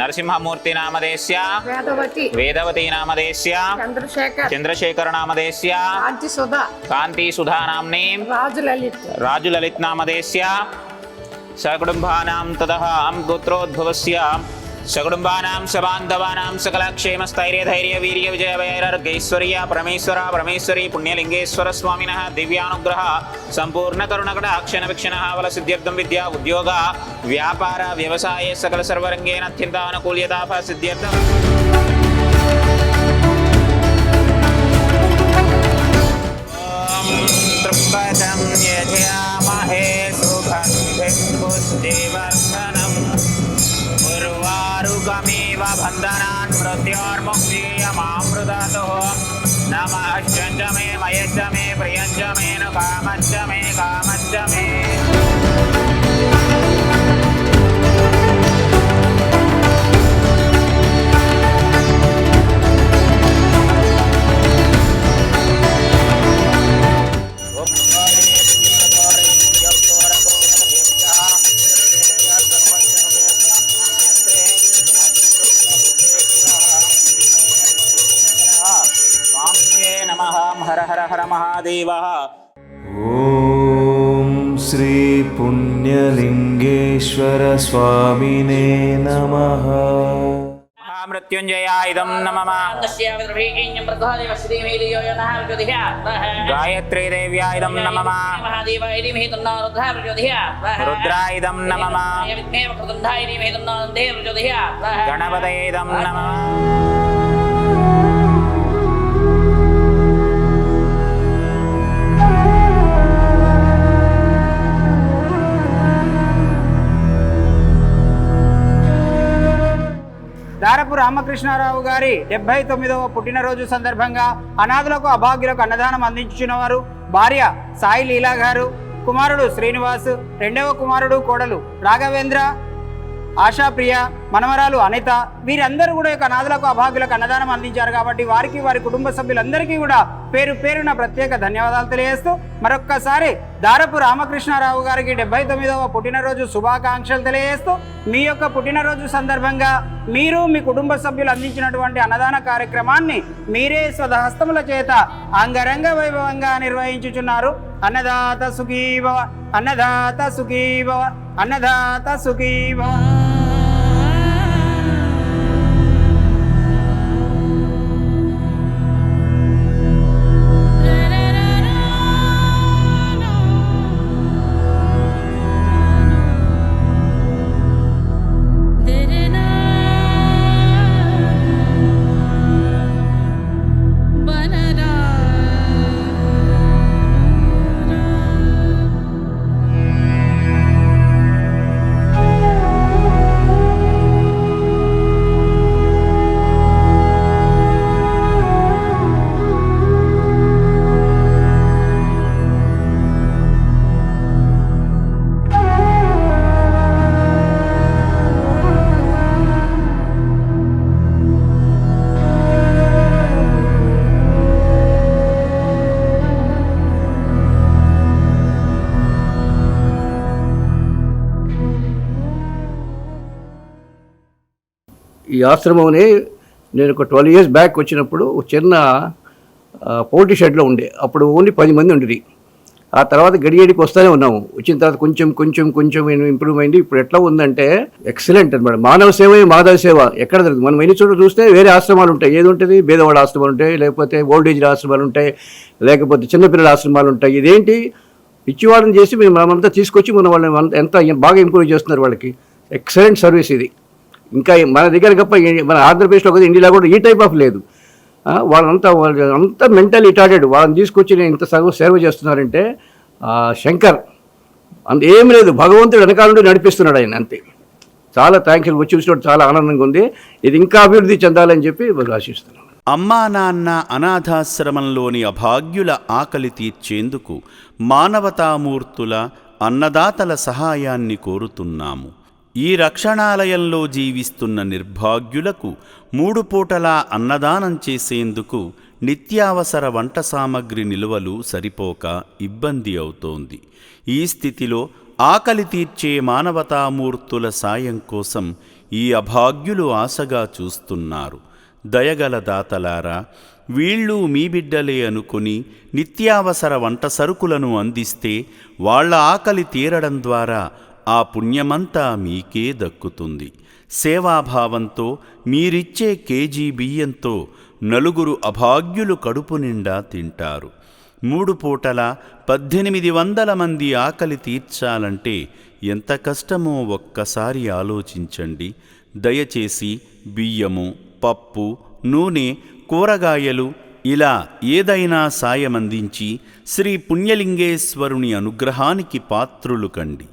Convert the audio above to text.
నరసింహమూర్తి నామధేస్య వేదవతి నామధేస్య చంద్రశేఖర నామధేస్య కాంతి సుధా నామ్ని రాజులలిత్ నామధేస్య సకుటుంబానాం తదహం గోత్రోద్భవస్య సకుటుంబానాం సబాంధవానాం సకలక్షేమస్థైర్యధైర్య వీర్య విజయ వైరార్గైశ్వర్య పరమేశ్వరీ పుణ్యలింగేశ్వర స్వామినః దివ్యానుగ్రహ సంపూర్ణ కరుణకటాక్షణ వీక్షణ వల సిద్ధ్యర్థం విద్యా ఉద్యోగ వ్యాపార వ్యవసాయ సకల సర్వరంగేణ అత్యంత అనుకూల్యతా సిద్ధ్యర్థం త్రిపదం యజామహే సుగంధిం పుష్టివర్ధనం ఉర్వారుకమేవ బంధనాన్ మృత్యోర్ముక్తియమామృతతో నమశ్చ మే మయశ్చ మే ప్రియంచ మే ను కామశ్చ మే కామశ్చ మే హర హర హర మహాదేవ. ఓం శ్రీ పుణ్యలింగేశ్వర స్వామినే నమః. మృత్యుంజయాయుధం నమః. గాయత్రీ దేవ్యాయుధం నమః. రుద్రాయుధం నమః. గణపతయేదం నమః. దారపు రామకృష్ణారావు గారి 79వ పుట్టినరోజు సందర్భంగా అనాథులకు అభాగ్యులకు అన్నదానం అందించుచున్నవారు భార్య సాయి లీలా గారు, కుమారుడు శ్రీనివాస్, రెండవ కుమారుడు కోడలు రాఘవేంద్ర, ఆశాప్రియ, మనవరాలు అనిత, వీరందరూ కూడా యొక్క అనాథులకు అభాగ్యులకు అన్నదానం అందించారు. కాబట్టి వారికి వారి కుటుంబ సభ్యులందరికీ కూడా పేరు పేరున ప్రత్యేక ధన్యవాదాలు తెలియజేస్తూ మరొక్కసారి దారపు రామకృష్ణారావు గారికి 79వ పుట్టినరోజు శుభాకాంక్షలు తెలియజేస్తూ మీ యొక్క పుట్టినరోజు సందర్భంగా మీరు మీ కుటుంబ సభ్యులు అందించినటువంటి అన్నదాన కార్యక్రమాన్ని మీరే స్వహస్తముల చేత అంగరంగ వైభవంగా నిర్వహించుచున్నారు. అన్నదాత సుఖీభవ, అన్నదాత సుఖీభవ, అన్నదాత సుఖీభవ. ఈ ఆశ్రమంని నేను ఒక 12 years బ్యాక్ వచ్చినప్పుడు ఒక చిన్న పౌల్ట్రీ షెడ్లో ఉండే. అప్పుడు ఓన్లీ 10 మంది ఉండేది. ఆ తర్వాత గడిగడికి వస్తూనే ఉన్నాము. వచ్చిన తర్వాత కొంచెం ఇంప్రూవ్ అయింది. ఇప్పుడు ఎట్లా ఉందంటే ఎక్సలెంట్ అనమాట. మానవ సేవ మాధవ సేవ ఎక్కడ జరుగుతుంది. మనం ఎన్ని చోట్ల చూస్తే వేరే ఆశ్రమాలు ఉంటాయి. ఏది ఉంటుంది, భేదవాడ ఆశ్రమాలు ఉంటాయి, లేకపోతే ఓల్డేజ్ ఆశ్రమాలు ఉంటాయి, లేకపోతే చిన్నపిల్లల ఆశ్రమాలు ఉంటాయి. ఇదేంటి పిచ్చివాళ్ళని చేసి మేము మనమంతా తీసుకొచ్చి మన వాళ్ళని ఎంత బాగా ఇంప్రూవ్ చేస్తున్నారు. వాళ్ళకి ఎక్సలెంట్ సర్వీస్ ఇది. ఇంకా మన దగ్గర గొప్ప మన ఆంధ్రప్రదేశ్లో కదా, ఇండియాలో కూడా ఈ టైప్ ఆఫ్ లేదు. వాళ్ళంతా మెంటల్ రిటార్డెడ్. వాళ్ళని తీసుకొచ్చి నేను ఇంత సేవ చేస్తున్నారంటే శంకర్ అంత ఏం లేదు, భగవంతుడు వెనకాల నుండి నడిపిస్తున్నాడు ఆయన, అంతే. చాలా థ్యాంక్స్. వచ్చి చూసినప్పుడు చాలా ఆనందంగా ఉంది. ఇది ఇంకా అభివృద్ధి చెందాలని చెప్పి ఆశిస్తున్నాను. అమ్మా నాన్న అనాథాశ్రమంలోని అభాగ్యుల ఆకలి తీర్చేందుకు మానవతామూర్తుల అన్నదాతల సహాయాన్ని కోరుతున్నాము. ఈ రక్షణాలయంలో జీవిస్తున్న నిర్భాగ్యులకు 3 పూటలా అన్నదానం చేసేందుకు నిత్యావసర వంట సామగ్రి నిల్వలు సరిపోక ఇబ్బంది అవుతోంది. ఈ స్థితిలో ఆకలి తీర్చే మానవతామూర్తుల సాయం కోసం ఈ అభాగ్యులు ఆశగా చూస్తున్నారు. దయగల దాతలారా, వీళ్ళు మీ బిడ్డలే అనుకుని నిత్యావసర వంట సరుకులను అందిస్తే వాళ్ళ ఆకలి తీరడం ద్వారా ఆ పుణ్యమంతా మీకే దక్కుతుంది. సేవాభావంతో మీరిచ్చే కేజీ బియ్యంతో నలుగురు అభాగ్యులు కడుపు నిండా తింటారు. 3 పూటల 1800 మంది ఆకలి తీర్చాలంటే ఎంత కష్టమో ఒక్కసారి ఆలోచించండి. దయచేసి బియ్యము, పప్పు, నూనె, కూరగాయలు ఇలా ఏదైనా సాయమందించి శ్రీ పుణ్యలింగేశ్వరుని అనుగ్రహానికి పాత్రులు కండి.